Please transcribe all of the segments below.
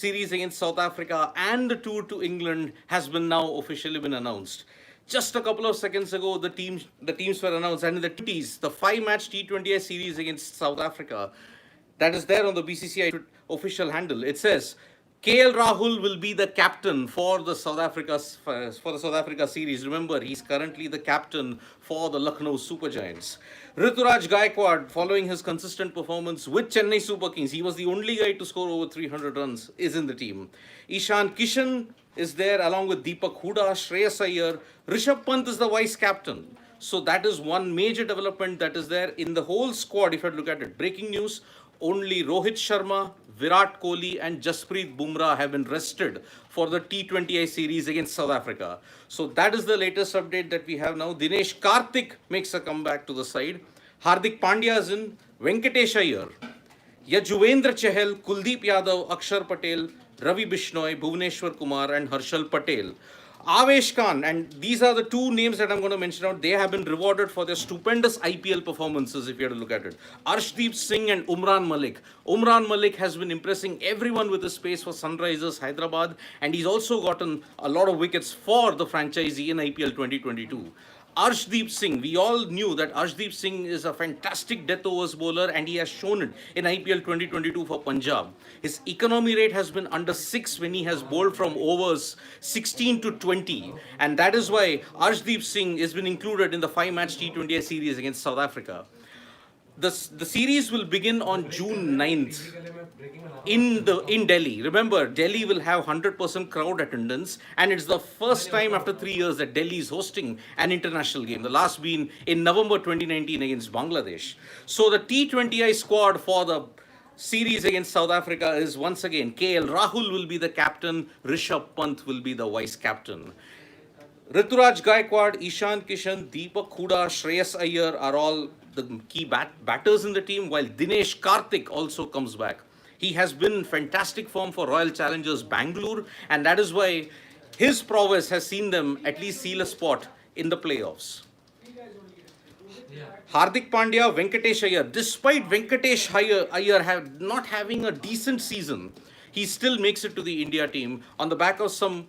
series against South Africa and the tour to England has been now officially been announced. Just a couple of seconds ago, the teams were announced, and in the T20s, the five-match T20I series against South Africa, that is there on the BCCI official handle. It says KL Rahul will be the captain for the South Africa series. Remember, he's currently the captain for the Lucknow Super Giants. Rituraj Gaikwad, following his consistent performance with Chennai Super Kings, he was the only guy to score over 300 runs, is in the team. Ishan Kishan is there along with Deepak Huda, Shreyas Iyer. Rishabh Pant is the vice captain. So that is one major development that is there in the whole squad. If you look at it, breaking news: only Rohit Sharma, Virat Kohli, and Jasprit Bumrah have been rested for the T20I series against South Africa. So that is the latest update that we have now. Dinesh Karthik makes a comeback to the side. Hardik Pandya is in. Venkatesh Iyer, Yajuvendra Chahal, Kuldeep Yadav, Akshar Patel, Ravi Bishnoi, Bhuvneshwar Kumar, and Harshal Patel. Avesh Khan, and these are the two names that I'm going to mention out. They have been rewarded for their stupendous IPL performances, if you have to look at it. Arshdeep Singh and Umran Malik. Umran Malik has been impressing everyone with his pace for Sunrisers Hyderabad, and he's also gotten a lot of wickets for the franchisee in IPL 2022. Arshdeep Singh, we all knew that Arshdeep Singh is a fantastic death overs bowler, and he has shown it in IPL 2022 for Punjab. His economy rate has been under 6 when he has bowled from overs 16 to 20, and that is why Arshdeep Singh has been included in the 5-match T20I series against South Africa. The series will begin on June 9th in Delhi. Remember, Delhi will have 100% crowd attendance, and it's the first time after 3 years that Delhi is hosting an international game. The last being in November 2019 against Bangladesh. So the T20I squad for the series against South Africa is once again KL Rahul will be the captain, Rishabh Pant will be the vice captain. Rituraj Gaikwad, Ishan Kishan, Deepak Huda, Shreyas Iyer are all the key batters in the team, while Dinesh Karthik also comes back. He has been in fantastic form for Royal Challengers Bangalore, and that is why his prowess has seen them at least seal a spot in the playoffs. Hardik Pandya, Venkatesh Iyer. Despite Venkatesh Iyer not having a decent season, he still makes it to the India team on the back of some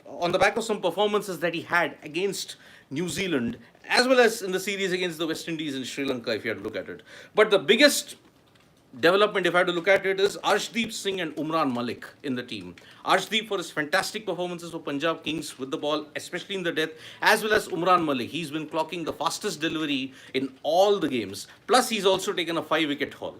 performances that he had against New Zealand, as well as in the series against the West Indies and Sri Lanka, if you had to look at it. But the biggest development, if I had to look at it, is Arshdeep Singh and Umran Malik in the team. Arshdeep for his fantastic performances for Punjab Kings with the ball, especially in the death, as well as Umran Malik. He's been clocking the fastest delivery in all the games. Plus, he's also taken a 5-wicket haul.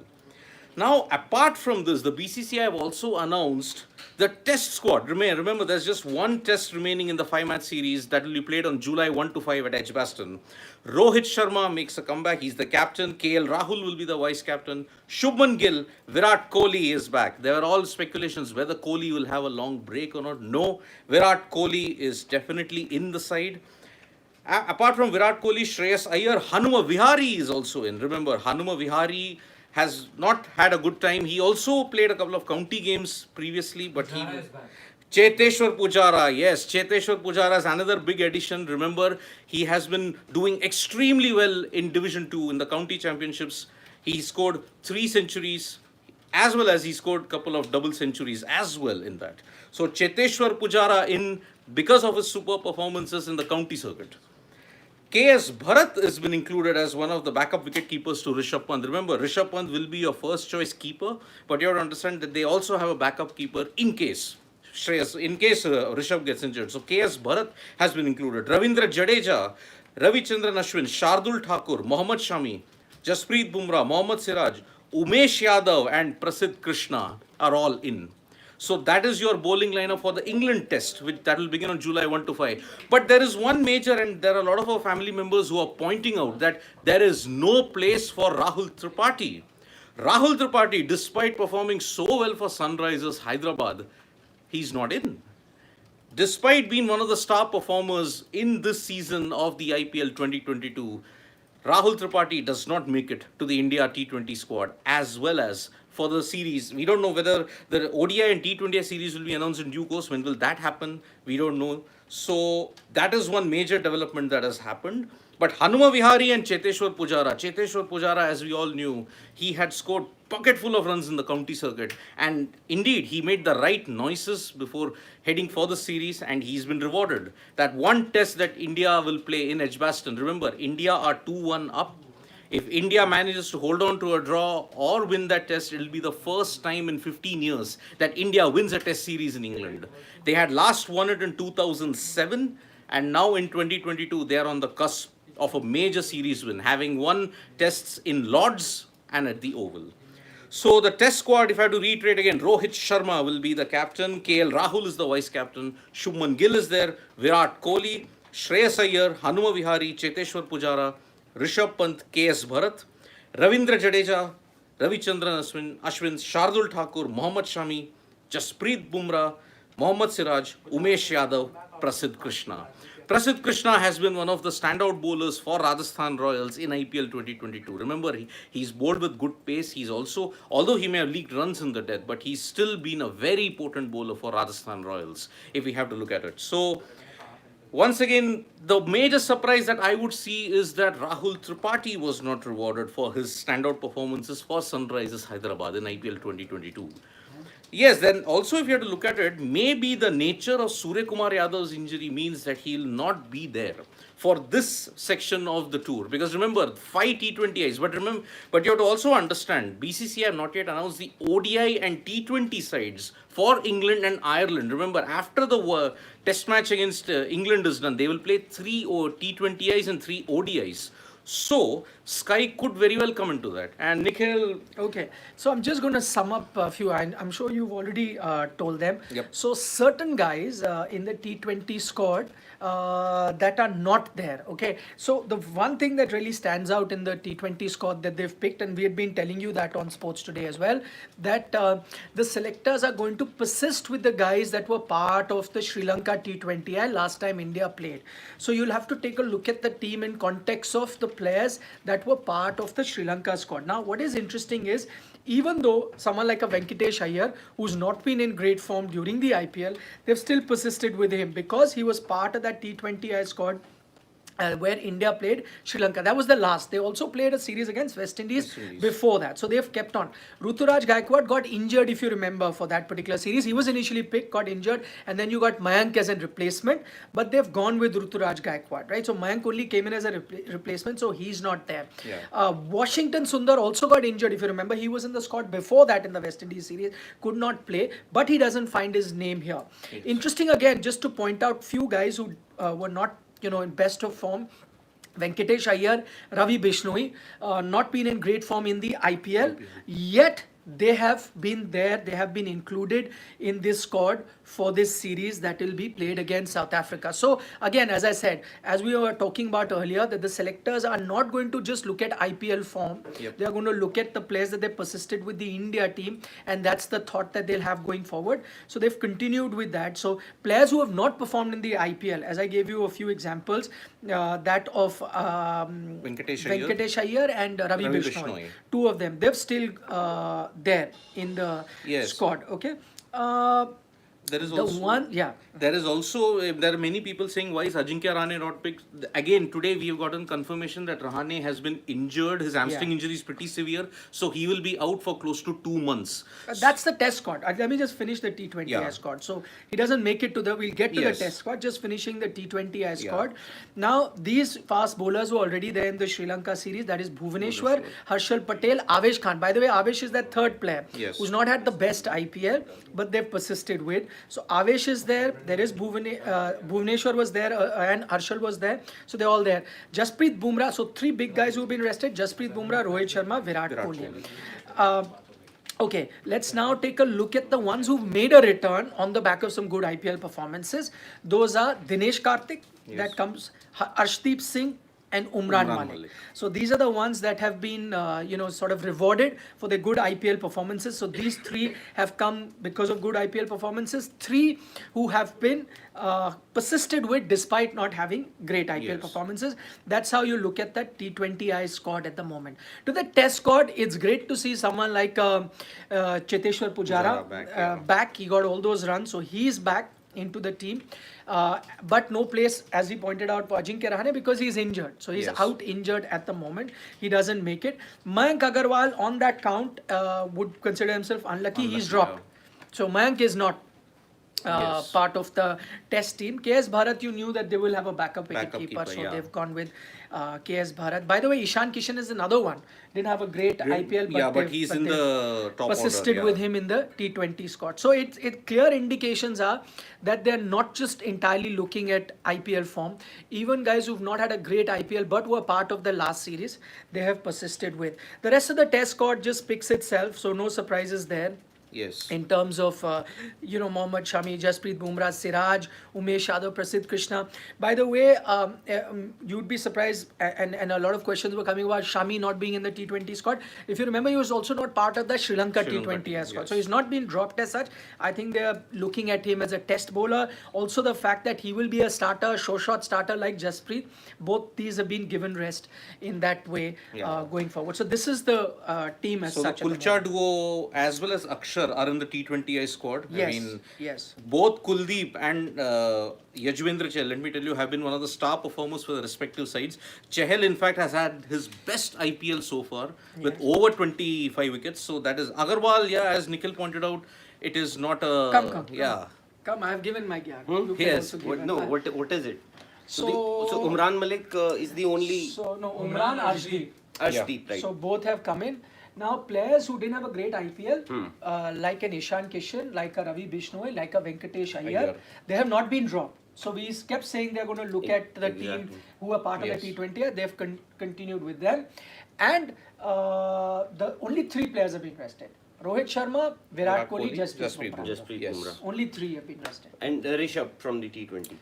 Now, apart from this, the BCCI have also announced the test squad. Remember, there's just one test remaining in the 5-match series that will be played on July 1 to 5 at Edgbaston. Rohit Sharma makes a comeback. He's the captain. KL Rahul will be the vice captain. Shubman Gill, Virat Kohli is back. There are all speculations whether Kohli will have a long break or not. No, Virat Kohli is definitely in the side. Apart from Virat Kohli, Shreyas Iyer, Hanuma Vihari is also in. Remember, Hanuma Vihari has not had a good time. He also played a couple of county games previously, but Cheteshwar Pujara, yes, Cheteshwar Pujara is another big addition. Remember, he has been doing extremely well in Division 2 in the county championships. He scored 3 centuries, as well as he scored a couple of double centuries as well in that. So Cheteshwar Pujara in because of his super performances in the county circuit. KS Bharat has been included as one of the backup wicket keepers to Rishabh Pant. Remember, Rishabh Pant will be your first choice keeper, but you have to understand that they also have a backup keeper in case Rishabh gets injured. So KS Bharat has been included. Ravindra Jadeja, Ravichandran Ashwin, Shardul Thakur, Mohammad Shami, Jasprit Bumrah, Mohammad Siraj, Umesh Yadav, and Prasidh Krishna are all in. So that is your bowling lineup for the England test, that will begin on July 1 to 5. But there is one major, and there are a lot of our family members who are pointing out that there is no place for Rahul Tripathi. Rahul Tripathi, despite performing so well for Sunrisers Hyderabad, he's not in. Despite being one of the star performers in this season of the IPL 2022, Rahul Tripathi does not make it to the India T20 squad, as well as for the series. We don't know whether the ODI and T20I series will be announced in due course. When will that happen? We don't know. So that is one major development that has happened. But Hanuma Vihari and Cheteshwar Pujara, as we all knew, he had scored pocket full of runs in the county circuit. And indeed, he made the right noises before heading for the series, and he's been rewarded. That one test that India will play in Edgbaston, remember, India are 2-1 up. If India manages to hold on to a draw or win that test, it'll be the first time in 15 years that India wins a test series in England. They had last won it in 2007, and now in 2022, they are on the cusp of a major series win, having won tests in Lords and at the Oval. So the test squad, if I have to reiterate again, Rohit Sharma will be the captain, KL Rahul is the vice captain, Shubman Gill is there, Virat Kohli, Shreyas Iyer, Hanuma Vihari, Cheteshwar Pujara, Rishabh Pant, KS Bharat, Ravindra Jadeja, Ravichandran Ashwin, Shardul Thakur, Mohammad Shami, Jasprit Bumrah, Mohammad Siraj, Umesh Yadav, Prasidh Krishna. Prasidh Krishna has been one of the standout bowlers for Rajasthan Royals in IPL 2022. Remember, he's bowled with good pace. He's also, although he may have leaked runs in the death, but he's still been a very potent bowler for Rajasthan Royals, if we have to look at it. So, once again, the major surprise that I would see is that Rahul Tripathi was not rewarded for his standout performances for Sunrisers Hyderabad in IPL 2022. Yes, then also if you have to look at it, maybe the nature of Surya Kumar Yadav's injury means that he'll not be there for this section of the tour. Because remember, 5 T20Is, but you have to also understand, BCCI have not yet announced the ODI and T20 sides for England and Ireland. Remember, after the test match against England is done, they will play 3 T20Is and 3 ODIs. So, Sky could very well come into that. And Nikhil... Okay, so I'm just going to sum up a few. I'm sure you've already told them. Yep. So, certain guys in the T20 squad that are not there. Okay, so the one thing that really stands out in the T20 squad that they've picked, and we had been telling you that on Sports Today as well, that the selectors are going to persist with the guys that were part of the Sri Lanka T20I last time India played. So, you'll have to take a look at the team in context of the players that were part of the Sri Lanka squad. Now, what is interesting is, even though someone like a Venkatesh Iyer, who's not been in great form during the IPL, they've still persisted with him because he was part of that T20I squad where India played Sri Lanka. That was the last. They also played a series against West Indies before that. So they've kept on. Ruturaj Gaikwad got injured, if you remember, for that particular series. He was initially picked, got injured, and then you got Mayank as a replacement. But they've gone with Ruturaj Gaikwad, right? So Mayank only came in as a replacement, so he's not there. Yeah. Washington Sundar also got injured, if you remember. He was in the squad before that in the West Indies series. Could not play, but he doesn't find his name here. Yes. Interesting again, just to point out few guys who were not in best of form. Venkatesh Iyer, Ravi Bishnoi, not been in great form in the IPL, yet they have been there, they have been included in this squad for this series that will be played against South Africa. So again, as I said, as we were talking about earlier, that the selectors are not going to just look at IPL form. Yep. They are going to look at the players that they persisted with the India team, and that's the thought that they'll have going forward. So they've continued with that. So players who have not performed in the IPL, as I gave you a few examples, that of Venkatesh Iyer and Ravi Bishnoi. Two of them, they've still there in the squad. Okay. There is also there are many people saying, why is Ajinkya Rahane not picked? Again, today we have gotten confirmation that Rahane has been injured. His hamstring injury is pretty severe, so he will be out for close to 2 months. That's the test squad. Let me just finish the T20I squad. So he doesn't make it to the. We'll get to the test squad. Just finishing the T20I squad. Now these fast bowlers were already there in the Sri Lanka series. That is Bhuvaneshwar, Harshal Patel, Avesh Khan. By the way, Avesh is that third player who's not had the best IPL, but they've persisted with. So Avesh is there. There is Bhuvaneshwar was there and Harshal was there. So they're all there. Jasprit Bumrah. So 3 big guys who've been rested. Jasprit Bumrah, Rohit Sharma, Virat Kohli. Okay, let's now take a look at the ones who've made a return on the back of some good IPL performances. Those are Dinesh Karthik, that comes, Arshdeep Singh, and Umran Malik. So these are the ones that have been, sort of rewarded for their good IPL performances. So these 3 have come because of good IPL performances. 3 who have been persisted with despite not having great IPL performances. That's how you look at that T20I squad at the moment. To the test squad, it's great to see someone like Cheteshwar Pujara back. He got all those runs, so he's back. into the team. But no place, as we pointed out, for Ajinkya Rahane because he's injured. So he's Yes. out injured at the moment. He doesn't make it. Mayank Agarwal on that count would consider himself unlucky. He's Unlucky, dropped. yeah. So Mayank is not Yes. part of the test team. KS Bharat, you knew that they will have a backup Backup wicketkeeper, keeper, so yeah. they've gone with KS Bharat. By the way, Ishan Kishan is another one. Didn't have a great IPL, but yeah, but they've- he's in they've the top persisted order, with yeah. him in the T20 squad. So it clear indications are that they're not just entirely looking at IPL form. Even guys who've not had a great IPL but were part of the last series, they have persisted with. The rest of the test squad just picks itself, so no surprises there. Yes. In terms of, Mohammad Shami, Jasprit Bumrah, Siraj, Umesh Yadav, Prasidh Krishna. By the way, you'd be surprised, and a lot of questions were coming about Shami not being in the T20 squad. If you remember, he was also not part of the Sri Lanka Sri Lanka T20 squad. yes. So he's not been dropped as such. I think they're looking at him as a test bowler. Also, the fact that he will be a starter, show shot starter like Jasprit, both these have been given rest in that way Yeah. going forward. So this is the team as So the such. at the Kulcha moment. duo as well as Akshar are in the T20I squad. Yes, I mean, yes. both Kuldeep and Yajwendra Chahal, let me tell you, have been one of the star performers for the respective sides. Chahal, in fact, has had his best IPL so far with over 25 wickets. So that is Agarwal, yeah, as Nikhil pointed out, it is not a... Come. Yeah. Come, I have given my gyan. You can Yes. also give What, it. no. What is it? So- So Umran Malik is the only So, no, Umran, Arshdeep. Arshdeep, right? So, both have come in. Now, players who didn't have a great IPL, like an Ishan Kishan, like a Ravi Bishnoi, like a Venkatesh Iyer, Iyer. they have not been dropped. So, we kept saying they're going to look at the team Exactly. who are part Yes. of the T20. They've continued with them. And the only 3 players have been rested. Rohit Sharma, Virat Kohli, Jasprit Bumrah. Jasprit Yes. Bumrah. Only 3 have been rested. And Rishabh from the T20.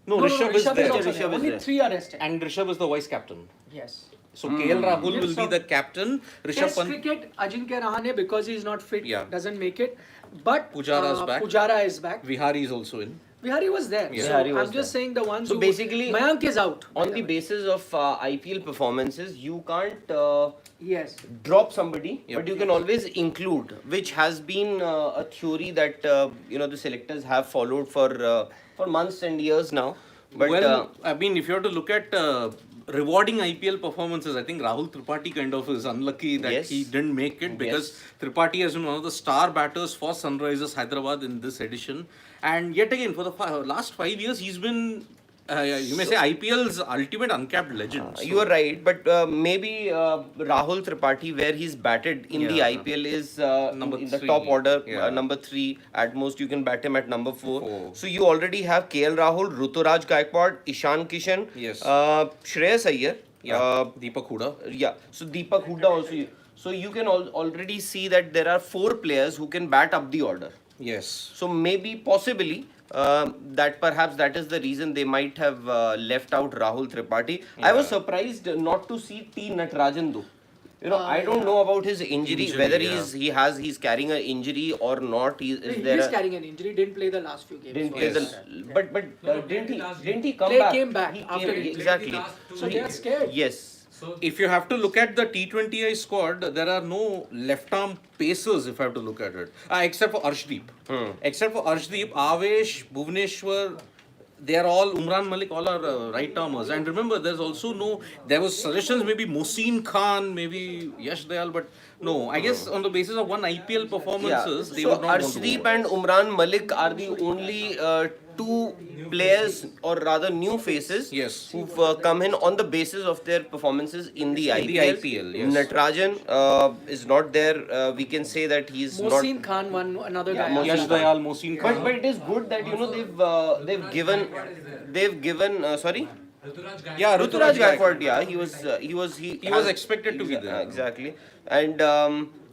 No, Rishabh is there. also Rishabh is Only there. 3 are rested. And Rishabh is the vice captain. Yes. So KL Rahul Yes, will so be the captain. Rishabh Test Pant... cricket, Ajinkya Rahane, because he's not fit, Yeah. doesn't make it. But Pujara is back. Pujara is back. Vihari is also in. Vihari was there. Yeah. So Vihari was I'm just there. saying the ones So who... basically, Mayank is out. On the basis of IPL performances, you can't Yes. drop somebody, Yep. but you can always include, which has been a theory that the selectors have followed for months and years now. But well, I mean, if you have to look at rewarding IPL performances, I think Rahul Tripathi kind of is unlucky that Yes. he didn't make it because Yes. Tripathi has been one of the star batters for Sunrisers Hyderabad in this edition. And yet again, for the last 5 years, he's been, you may say, IPL's ultimate uncapped legend. you are right, but maybe Rahul Tripathi, where he's batted in the Yeah. IPL, is Number in the 3. top order, Yeah. number 3. At most, you can bat him at number 4. 4. So you already have KL Rahul, Ruturaj Gaikwad, Ishan Kishan, Yes. Shreyas Iyer. Yeah, Deepak Huda. Yeah, so Deepak Hooda also. So you can already see that there are 4 players who can bat up the order. Yes. So maybe, possibly, that perhaps that is the reason they might have left out Rahul Tripathi. I was Yeah. surprised not to see T. Natarajan though. I don't know about his injury, whether yeah. he's carrying an injury or not. Is He there is a- carrying an injury, didn't play the last few games. didn't for play us. the, but didn't he come Play back? came back He after came, injury. exactly. So they are scared. Yes. If you have to look at the T20I squad, there are no left-arm pacers if I have to look at it. Except for Arshdeep. Except for Arshdeep, Avesh, Bhuvneshwar, they are all, Umran Malik, all are right-armers. And remember, there's also no, there was suggestions maybe Mohsin Khan, maybe Yash Dayal, but no, I guess on the basis of one IPL performances, they so would not want to Arshdeep go. and Umran Malik are the only 2 players, or rather new faces, Yes. who've come in on the basis of their performances in the In the IPL. IPL, yes. Natarajan is not there. We can say that he's Mohsin not. Khan, another guy. Mohsin Yash Dayal, Mohsin Khan. But it is good that they've given sorry. Yeah, Ruturaj Gaikwad. Gaikwad, yeah, he was expected to be there. Exactly, and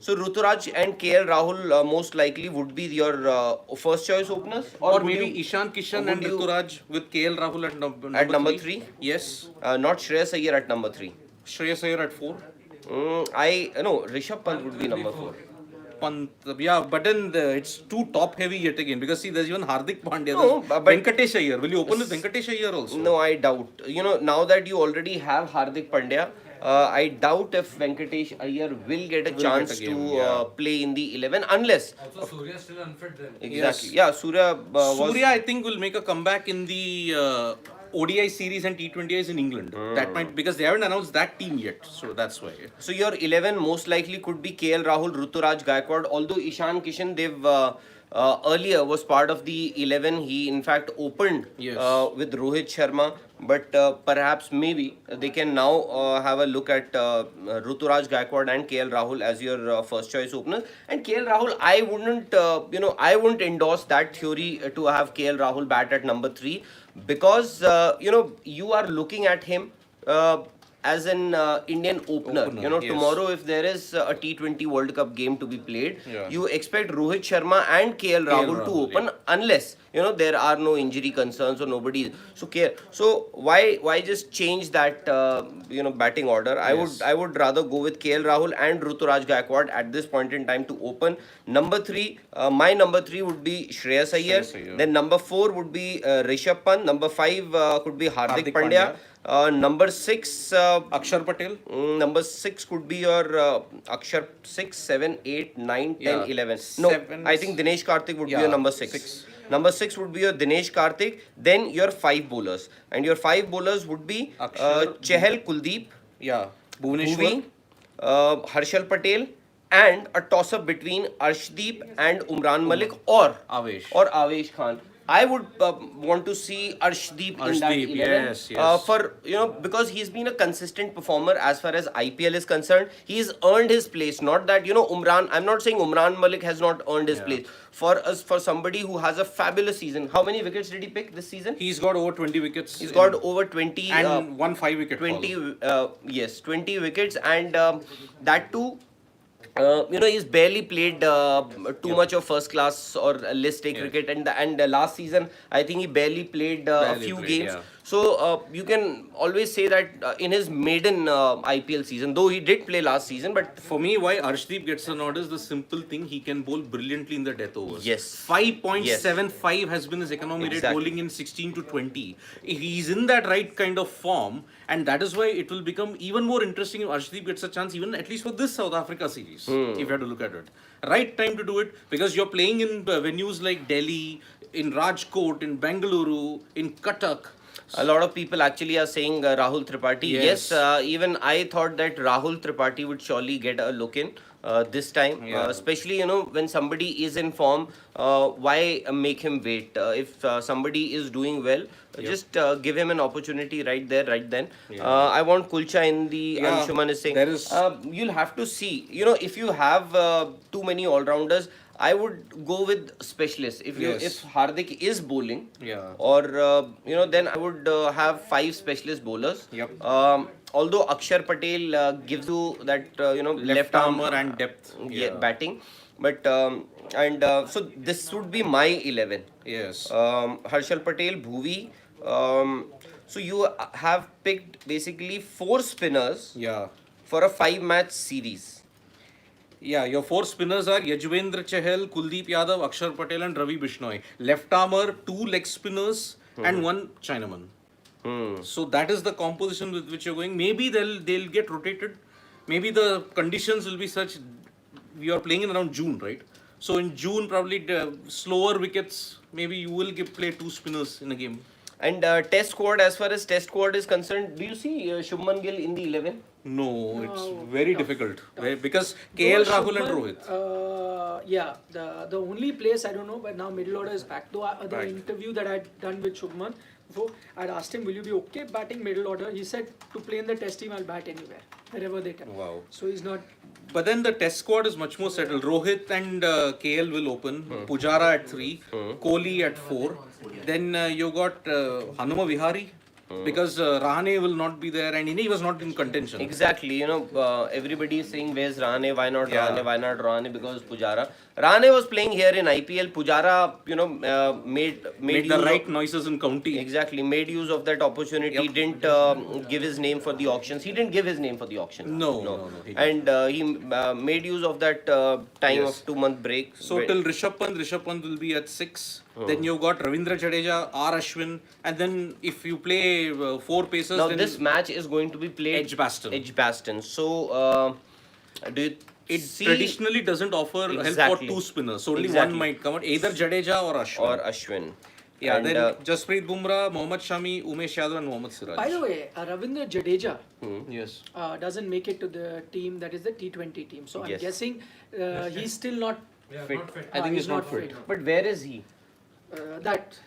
so Ruturaj and KL Rahul most likely would be your first choice openers, Or would maybe you- Ishan Kishan would and you- Ruturaj with KL Rahul at number 3. three? Yes. not Shreyas Iyer at number 3. Shreyas Iyer at 4. No, Rishabh Pant would be number 4. Pant, yeah, but then it's too top heavy yet again because see, there's even Hardik Pandya. No, there's but- Venkatesh Iyer. Will you open with Venkatesh Iyer also? No, I doubt. Now that you already have Hardik Pandya, I doubt if Venkatesh Iyer will get a chance get a game, to play in the 11 unless. Also, Surya is still unfit then. Exactly. Yes. Yeah, Surya was. Surya, I think, will make a comeback in the ODI series and T20Is in England. That might, because they haven't announced that team yet, so that's why. So your 11 most likely could be KL Rahul, Ruturaj Gaikwad. Although Ishan Kishan, they've earlier was part of the 11. He in fact opened Yes. with Rohit Sharma. But perhaps maybe they can now have a look at Ruturaj Gaikwad and KL Rahul as your first choice openers. And KL Rahul, I wouldn't, I wouldn't endorse that theory to have KL Rahul bat at number 3 because you are looking at him. As an Indian opener. Yes. Tomorrow if there is a T20 World Cup game to be played, Yeah. you expect Rohit Sharma and KL Rahul to Rahul, open yeah. unless there are no injury concerns or nobody. So why just change that batting order? Yes. I would rather go with KL Rahul and Ruturaj Gaikwad at this point in time to open. Number 3, my number 3 would be Shreyas Iyer. Shreyas Iyer. Then number 4 would be Rishabh Pant. Number 5 could be Hardik Hardik Pandya. Number 6, Akshar Patel. number 6 could be your Akshar 6, 7, 8, 9, 10, Yeah. 11. No, Seven, I think Dinesh Karthik would be yeah, your number 6. 6. Number 6 would be your Dinesh Karthik. Then your 5 bowlers. And your 5 bowlers would be Akshar, Chahal Kuldeep, Yeah. Bhuvaneshwar. Bhuvi, Harshal Patel, and a toss-up between Arshdeep and Umran Malik or Avesh Khan. I would want to see Arshdeep in that Arshdeep, 11 yes. for because he's been a consistent performer as far as IPL is concerned. He's earned his place. Not that Umran. I'm not saying Umran Malik has not earned his place. For somebody who has a fabulous season, how many wickets did he pick this season? He's got over 20 wickets. He's got over 20 and one 5-wicket 20 20 wickets, and that too. He's barely played too much of first class or list A cricket, and last season I think he barely played a few games. yeah. So you can always say that in his maiden IPL season, though he did play last season, but For me, why Arshdeep gets a nod is the simple thing: he can bowl brilliantly in the death overs. Yes. 5.75 has been his economy rate Exactly. bowling in 16 to 20. He's in that right kind of form, and that is why it will become even more interesting if Arshdeep gets a chance, even at least for this South Africa series, if you have to look at it. Right time to do it because you're playing in venues like Delhi, in Rajkot, in Bengaluru, in Cuttack. a lot of people actually are saying Rahul Tripathi. Yes. Yes, even I thought that Rahul Tripathi would surely get a look in this time. Yeah. Especially, when somebody is in form, why make him wait? If somebody is doing well, just give him an opportunity right there, right then. I want Kulcha in the Yeah, Anshuman is saying. there is- You'll have to see. If you have too many all-rounders, I would go with specialists. Yes. If Hardik is bowling, Yeah. or then I would have 5 specialist bowlers. Yep. Although Akshar Patel gives you that Left armour and depth. batting, but so this would be my 11. Yes. Harshal Patel, Bhuvi. So you have picked basically 4 spinners Yeah. for a 5-match series. Yeah, your 4 spinners are Yajvendra Chahal, Kuldeep Yadav, Akshar Patel and Ravi Bishnoi. Left armour, 2 leg spinners and 1 Chinaman. So that is the composition with which you're going. Maybe they'll get rotated. Maybe the conditions will be such. We are playing in around June, right? So in June, probably the slower wickets. Maybe you will play 2 spinners in a game. And test squad, as far as test squad is concerned, do you see Shubman Gill in the 11? No, it's very difficult. Because KL Rahul and Rohit. The only place I don't know, but now middle order is back. Though the Right. interview that I'd done with Shubman before, I'd asked him, "Will you be okay batting middle order?" He said, "To play in the test team, I'll bat anywhere, wherever they can." Wow. So he's not. But then the test squad is much more settled. Rohit and KL will open. Pujara at 3. Kohli at 4. Then you got Hanuma Vihari. Because Rahane will not be there and he was not in contention. Exactly, everybody is saying where's Rahane, why not Yeah. Rahane, why not Rahane, because Pujara. Rahane was playing here in IPL. Pujara, made Made use the right of, noises in county. exactly, made use of that opportunity. Yep. He didn't give his name for the auctions. He didn't give his name for the auction. No, he didn't. And he made use of that time Yes. of 2 month break. So till Rishabh Pant will be at 6. Then you've got Ravindra Jadeja, R Ashwin, and then if you play 4 pacers, Now then this match is going to be played Edgbaston. Edgbaston. So do you it see traditionally doesn't offer help Exactly. for 2 spinners. So only Exactly. one might come out, either Jadeja or Ashwin. or Ashwin? Yeah, And, then Jasprit Bumrah, Mohammad Shami, Umesh Yadav, and Mohammad Siraj. By the way, Ravindra Jadeja Yes. doesn't make it to the team that is the T20 team. So I'm Yes. guessing he's still not fit. I think he's not fit. But where is he? that.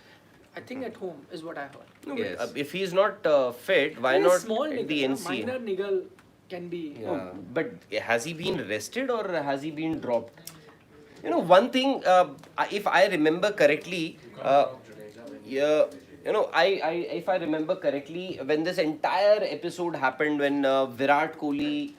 I think at home is what I heard. No, Yes. but, if he's not fit, why He's a not small at niggle, the na? NCA? Minor niggle can be. Yeah. But has he been rested or has he been dropped? One thing, if I remember correctly, yeah, if I remember correctly, when this entire episode happened, when Virat Kohli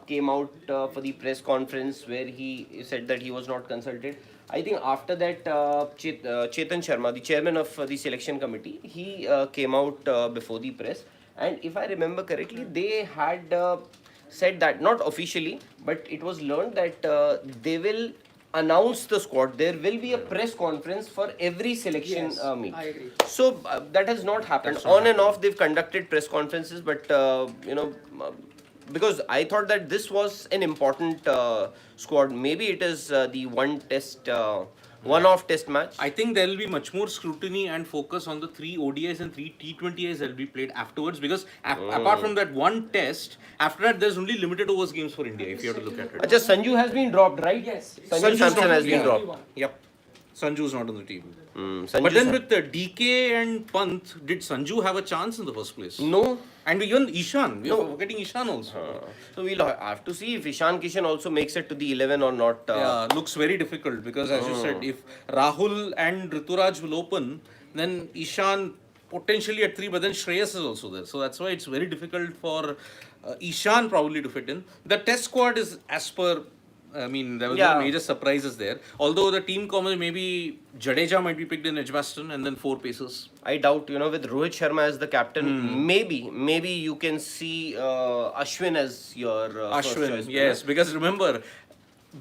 came out for the press conference where he said that he was not consulted, I think after that, Chetan Sharma, the chairman of the selection committee, he came out before the press. And if I remember correctly, they had said that, not officially, but it was learned that they will announce the squad. There will be a press conference for every selection Yes, meet. I agree. So that has not happened. On and off, they've conducted press conferences, but because I thought that this was an important squad. Maybe it is the one-off test match. I think there will be much more scrutiny and focus on the 3 ODIs and 3 T20Is that will be played afterwards, because apart from that one test, after that there's only limited overs games for India if you have to look at it. Achha, Sanju has been dropped, right? Yes. Sanju Samson has been yeah. dropped. Yep. Sanju's not on the team. Sanju But then Sam- with the DK and Pant, did Sanju have a chance in the first place? No. And even Ishan, we are No. forgetting Ishan also. So we'll have to see if Ishan Kishan also makes it to the 11 or not. Yeah, looks very difficult because as you said, if Rahul and Rituraj will open, then Ishan potentially at 3, but then Shreyas is also there. So that's why it's very difficult for Ishan probably to fit in. The test squad is as per, I mean, there was Yeah. no major surprises there. Although the team comment, maybe Jadeja might be picked in Edgbaston and then 4 pacers. I doubt, with Rohit Sharma as the captain, maybe you can see Ashwin as your first Ashwin, choice. yes, because remember,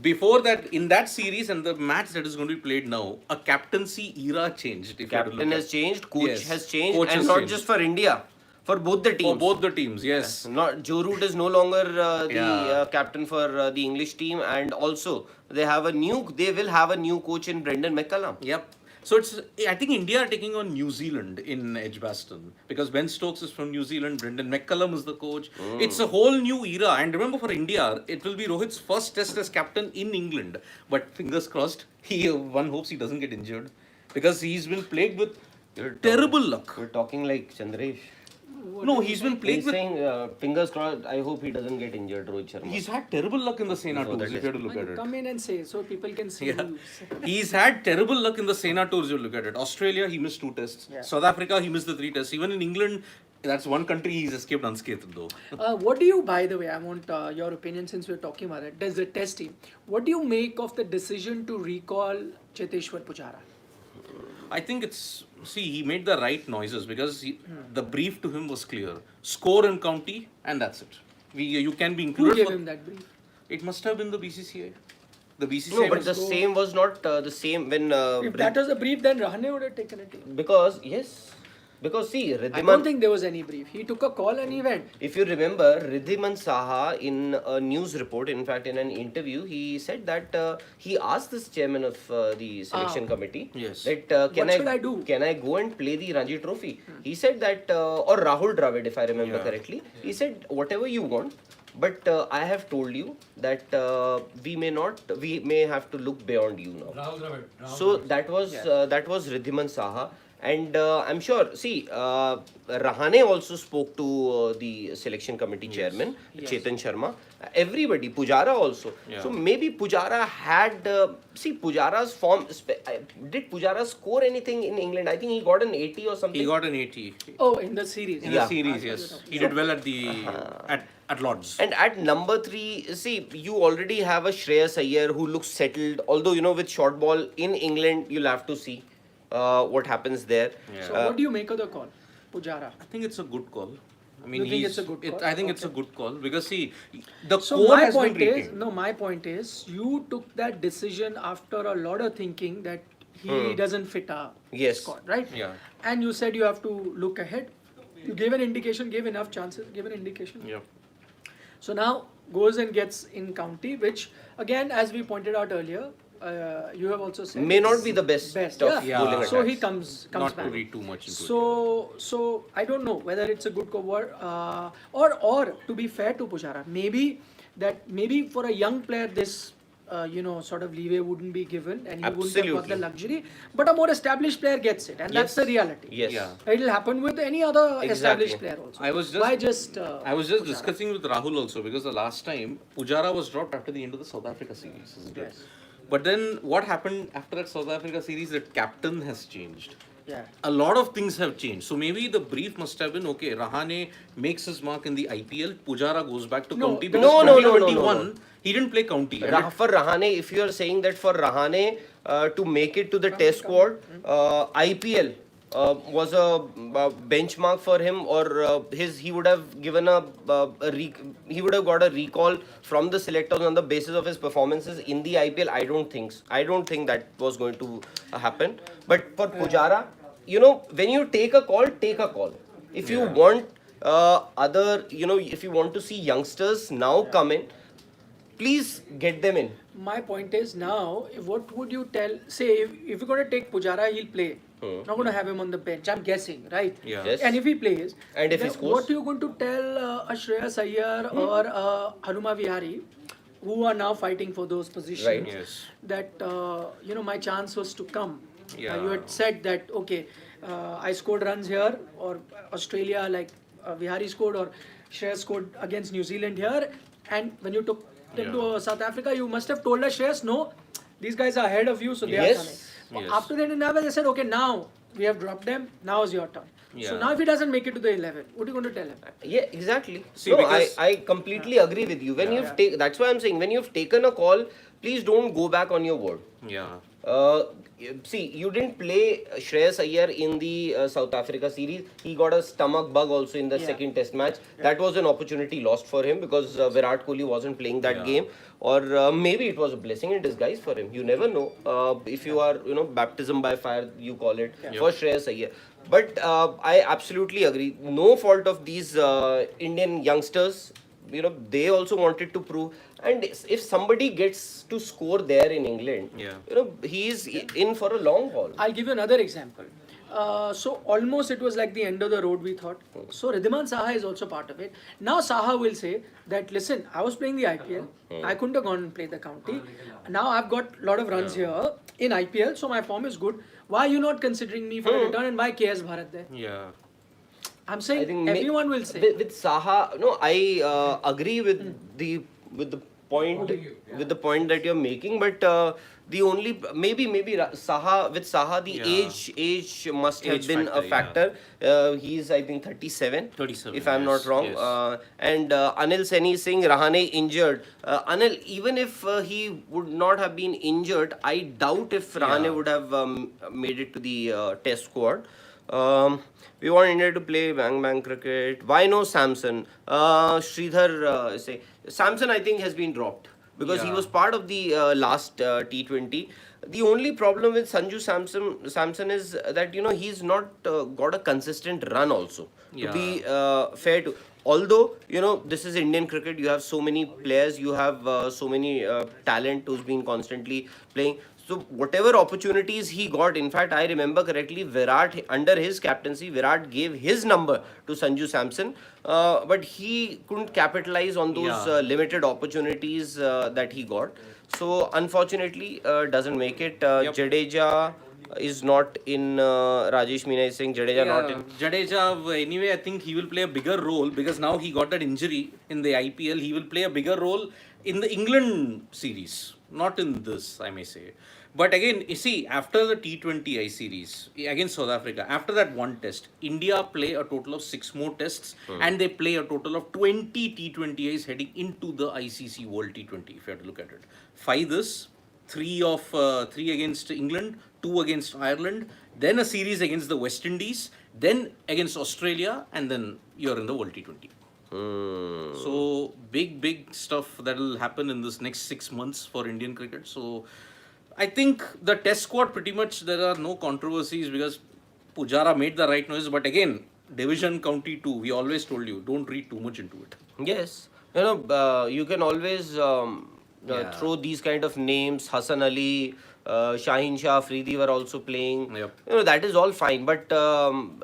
before that, in that series and the match that is going to be played now, a captaincy era changed. If you have to Captain look has at. changed, coach Yes. has changed, Coach and has not changed. just for India, for both the teams. For both the teams, yes. Not Joe Root is no longer the Yeah. captain for the English team, and also they will have a new coach in Brendan McCullum. Yep. So I think India are taking on New Zealand in Edgbaston because Ben Stokes is from New Zealand, Brendan McCullum is the coach. It's a whole new era. And remember, for India, it will be Rohit's first test as captain in England. But fingers crossed, one hopes he doesn't get injured because he's been plagued with terrible luck. We're talking like Chandresh. No, he's been plagued He's with. saying, fingers crossed, I hope he doesn't get injured, Rohit Sharma. He's had terrible luck in the Sena Before Tours, that if you have to look at it. Come in and say so people can see Yeah. you. He's had terrible luck in the Sena Tours, you look at it. Australia, he missed 2 tests. Yeah. South Africa, he missed the 3 tests. Even in England, that's one country he's escaped unscathed though. What do you, by the way, I want your opinion since we're talking about it. There's a test team. What do you make of the decision to recall Cheteshwar Pujara? I think he made the right noises because the brief to him was clear. Score in county and that's it. You can be Who included. gave him that brief? It must have been the BCCI. The BCCI No, but was- the same was not the same when If that was a brief, then Rahane would have taken it. because see I don't Riddhiman, think there was any brief. He took a call and he went. if you remember Riddhiman Saha in a news report, in fact in an interview, he said that he asked this chairman of the selection committee Yes. that What should I do? can I go and play the Ranji Trophy? He said that or Rahul Dravid, if I remember Yeah. correctly, he said whatever you want. But I have told you that we may have to look beyond you now. So that was Riddhiman Saha, And I'm sure, see, Rahane also spoke to the selection committee chairman, Chetan Sharma. Everybody, Pujara also. Yeah. So maybe Pujara had, see, Pujara's form, did Pujara score anything in England? I think he got an 80 or something. He got an 80 Oh, in the series. in Yeah. the series. Yes, he did well at the at Lords. And at number 3, see, you already have a Shreyas Iyer who looks settled. Although, you know, with short ball in England, you'll have to see what happens there. Yeah. So what do you make of the call, Pujara? I think it's a good call. I mean, You think he's- it's a good call? I think it's a Okay. good call because see, the So core my has been point is, retained. no, my point is, you took that decision after a lot of thinking that he doesn't fit our Yes. squad, right? Yeah. And you said you have to look ahead. You gave an indication, gave enough chances, gave an indication. Yeah. So now goes and gets in county, which again, as we pointed out earlier, you have also said May not be the best, of yeah. bowling So he attacks. comes Not back. to read too much into it. So I don't know whether it's a good cover or to be fair to Pujara, maybe for a young player this sort of leeway wouldn't be given and he wouldn't have got the Absolutely. luxury, but a more established player gets it, and that's the Yes. reality. Yes. Yeah. It'll happen with any other established Exactly. player also. I was just Why just I was just Pujara? discussing with Rahul also because the last time Pujara was dropped after the end of the South Africa series, isn't it? Yes. But then what happened after that South Africa series? The captain has changed. Yeah. A lot of things have changed. So maybe the brief must have been okay. Rahane makes his mark in the IPL. Pujara goes back to No, county no, because no, no, 2021 he didn't play county. And For Rahane, if you are saying that for Rahane to make it to the test squad, IPL was a benchmark for him, or he would have given he would have got a recall from the selectors on the basis of his performances in the IPL. I don't think that was going to happen. But for Pujara, you know, when you take a call, take a call. If you want if you want to see youngsters now come in, please get them in. My point is now, what would you tell? Say, if you're going to take Pujara, he'll play. Not going to have him on the bench. I'm guessing, right? Yeah. Yes. And if he plays, And if he then scores? what are you going to tell a Shreyas Iyer or Hanuma Vihari, who are now fighting for those positions? Right. Yes. That my chance was to come. Yeah. You had said that okay, I scored runs here, or Australia like Vihari scored, or Shreyas scored against New Zealand here, and when you took them to South Africa, you must have told us, Shreyas, no, these guys are ahead of you, so they are Yes. coming. Yes. After that, in Naval, they said, okay, now we have dropped them. Now is your turn. So Yeah. now, if he doesn't make it to the 11, what are you going to tell him? Yeah, exactly. See, No, because- I completely agree with you. When you've taken, that's why I'm saying, when you've taken a call, please don't go back on your word. Yeah. See, you didn't play Shreyas Iyer in the South Africa series. He got a stomach bug also in the Yeah. second test match. That was an opportunity lost for him because Virat Kohli wasn't playing that game. Or maybe it was a blessing in disguise for him. You never know. If you are, baptism by fire, you call it, for Shreyas Iyer. But I absolutely agree. No fault of these Indian youngsters. They also wanted to prove. And if somebody gets to score there in England, he is in for a long haul. I'll give you another example. So almost it was like the end of the road, we thought. So Ridhiman Saha is also part of it. Now Saha will say that, listen, I was playing the IPL. I couldn't have gone and played the county. Now I've got a lot of runs here in IPL, so my form is good. Why are you not considering me for a return, and why KS Bharat there? Yeah. I'm I saying think everyone will say. with Saha. No, I agree with the point that you're making, but the only maybe Saha with Saha the age must have Age been a factor, factor. He's I think 37. 37, if I'm not yes, wrong. yes. And Anil Seni saying Rahane injured. Anil, even if he would not have been injured, I doubt if Rahane would have made it to the test squad. We want India to play bang bang cricket. Why no Samson? Sridhar say Samson I think has been dropped because he was part of the last T20. The only problem with Sanju Samson is that he's not got a consistent run also. To be fair to. Although, this is Indian cricket, you have so many players, you have so many talent who's been constantly playing. So whatever opportunities he got, in fact, I remember correctly, Virat, under his captaincy, Virat gave his number to Sanju Samson, but he couldn't capitalize on those limited opportunities that he got. So unfortunately, doesn't make it. Jadeja, is not in Rajesh Meena is saying Jadeja not in. Jadeja, anyway, I think he will play a bigger role because now he got that injury in the IPL. He will play a bigger role in the England series, not in this, I may say. But again, you see, after the T20I series against South Africa, after that one test, India play a total of 6 more tests and they play a total of 20 T20Is heading into the ICC World T20, if you have to look at it. 5 this, 3 against England, 2 against Ireland, then a series against the West Indies, then against Australia, and then you're in the World T20. So big stuff that will happen in this next 6 months for Indian cricket. So I think the test squad pretty much there are no controversies because Pujara made the right noise. But again, division county 2, we always told you don't read too much into it. Yes, you can always throw these kind of names. Hassan Ali, Shaheen Shah, Afridi were also playing. Yep. That is all fine. But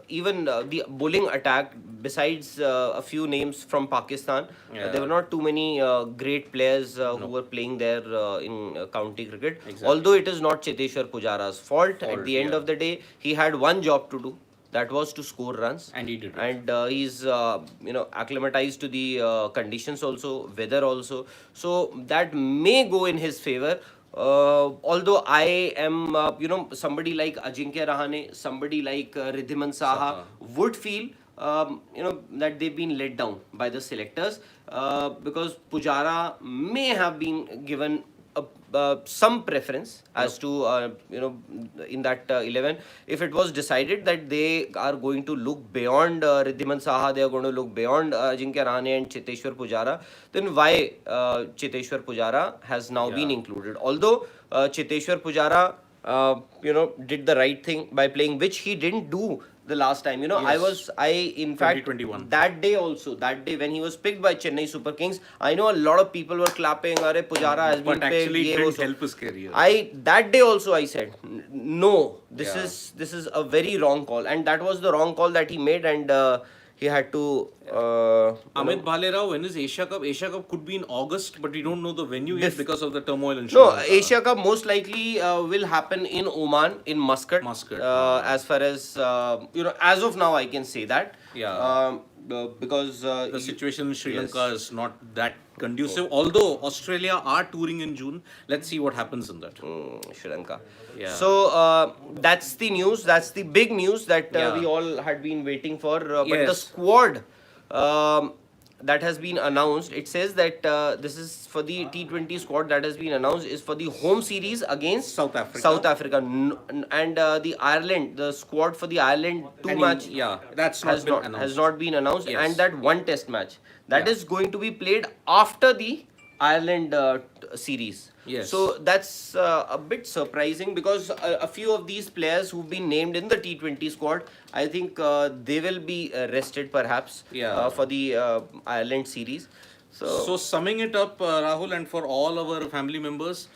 even the bowling attack, besides a few names from Pakistan, there were not too many great players who were playing there in county cricket. Exactly. Although it is not Cheteshwar Pujara's fault. At the end of the day, he had one job to do. That was to score runs, And he did it. and he's acclimatized to the conditions also, weather also, so that may go in his favor. Although I am somebody like Ajinkya Rahane, somebody like Riddhiman Saha would feel that they've been let down by the selectors because Pujara may have been given some preference as to in that 11. If it was decided that they are going to look beyond Riddhiman Saha, they are going to look beyond Ajinkya Rahane and Cheteshwar Pujara, then why Cheteshwar Pujara has now been included? Although Cheteshwar Pujara did the right thing by playing, which he didn't do the last time. I in fact 2021. that day when he was picked by Chennai Super Kings, I know a lot of people were clapping, Are Pujara has been But picked. actually, it ye wo didn't so." help his career. That day also I said no, this is a very wrong call, and that was the wrong call that he made, and he had to Amit Bhalerao, when is Asia Cup? Asia Cup could be in August, but we don't know the venue yet because of the turmoil in Sri no, Lanka. Asia Cup most likely will happen in Oman, in Muscat. As far as as of now, I can say that. Because the situation in Sri Lanka is not that conducive. Although Australia are touring in June, let's see what happens in that. Sri Lanka. Yeah. So that's the news. That's the big news that we all had been waiting for. But the squad that has been announced, it says that this is for the T20 squad that has been announced is for the home series against South Africa. And the squad for the Ireland match that's has not been announced, Yes. and that one test match that is going to be played after the Ireland series. Yes. So that's a bit surprising because a few of these players who've been named in the T20 squad, I think they will be rested perhaps for the Ireland series. So summing it up, Rahul, and for all our family members,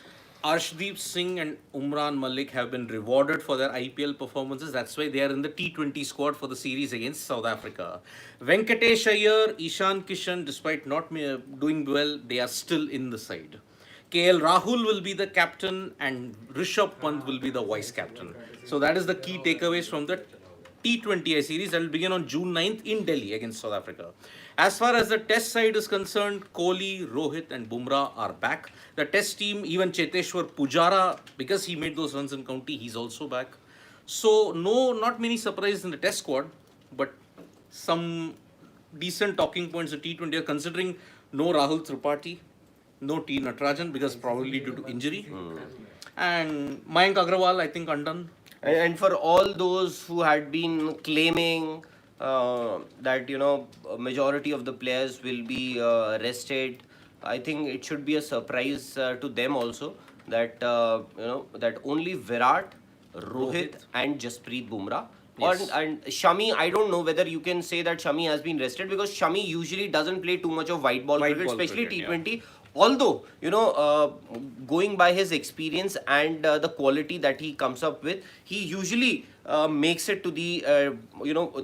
Arshdeep Singh and Umran Malik have been rewarded for their IPL performances. That's why they are in the T20 squad for the series against South Africa. Venkatesh Iyer, Ishan Kishan, despite not doing well, they are still in the side. KL Rahul will be the captain and Rishabh Pant will be the vice captain. So that is the key takeaways from the T20I series that will begin on June 9th in Delhi against South Africa. As far as the test side is concerned, Kohli, Rohit and Bumrah are back. The test team, even Cheteshwar Pujara, because he made those runs in county, he's also back. So not many surprises in the test squad, but some decent talking points at T20 are considering no Rahul Tripathi, no T Natarajan because probably due to injury. And Mayank Agrawal, I think, undone. And for all those who had been claiming that a majority of the players will be rested, I think it should be a surprise to them also that that only Virat, Rohit and Jasprit Bumrah. Yes. And Shami, I don't know whether you can say that Shami has been rested because Shami usually doesn't play too much of white ball cricket, especially T20. Although, going by his experience and the quality that he comes up with, he usually makes it to the,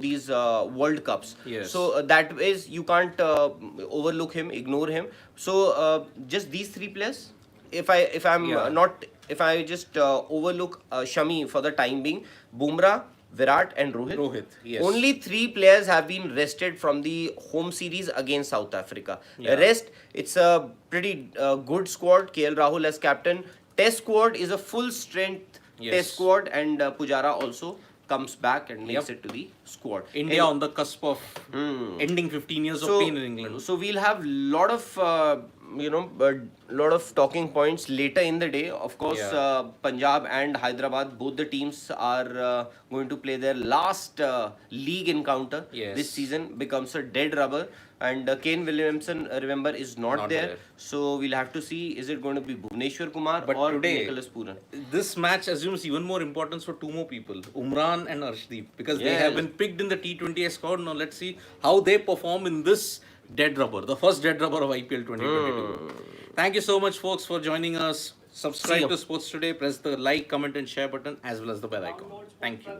these World Cups. Yes. So that is, you can't overlook him, ignore him. So just these three players, if I'm not if I just overlook Shami for the time being, Bumrah, Virat and Rohit. Rohit, yes. Only 3 players have been rested from the home series against South Africa. Yeah. Rest, it's a pretty good squad. KL Rahul as captain. Test squad is a full strength Yes. test squad, and Pujara also comes back and makes Yep. it to the squad. India And- on the cusp of ending 15 years of so, pain in England. So we'll have lot of lot of talking points later in the day. Of course, Yeah. Punjab and Hyderabad, both the teams are going to play their last league encounter. Yes. This season becomes a dead rubber, and Kane Williamson, remember, is not there. So we'll have to see, is it going to be Bhuvneshwar Kumar But or today- Nicholas Pooran? This match assumes even more importance for two more people, Umran and Arshdeep, because they Yes. have been picked in the T20 squad. Now let's see how they perform in this dead rubber, the first dead rubber of IPL 2022. Thank you so much, folks, for joining us. See Subscribe you. to Sports Today, press the like, comment and share button as well as the bell icon. Thank you.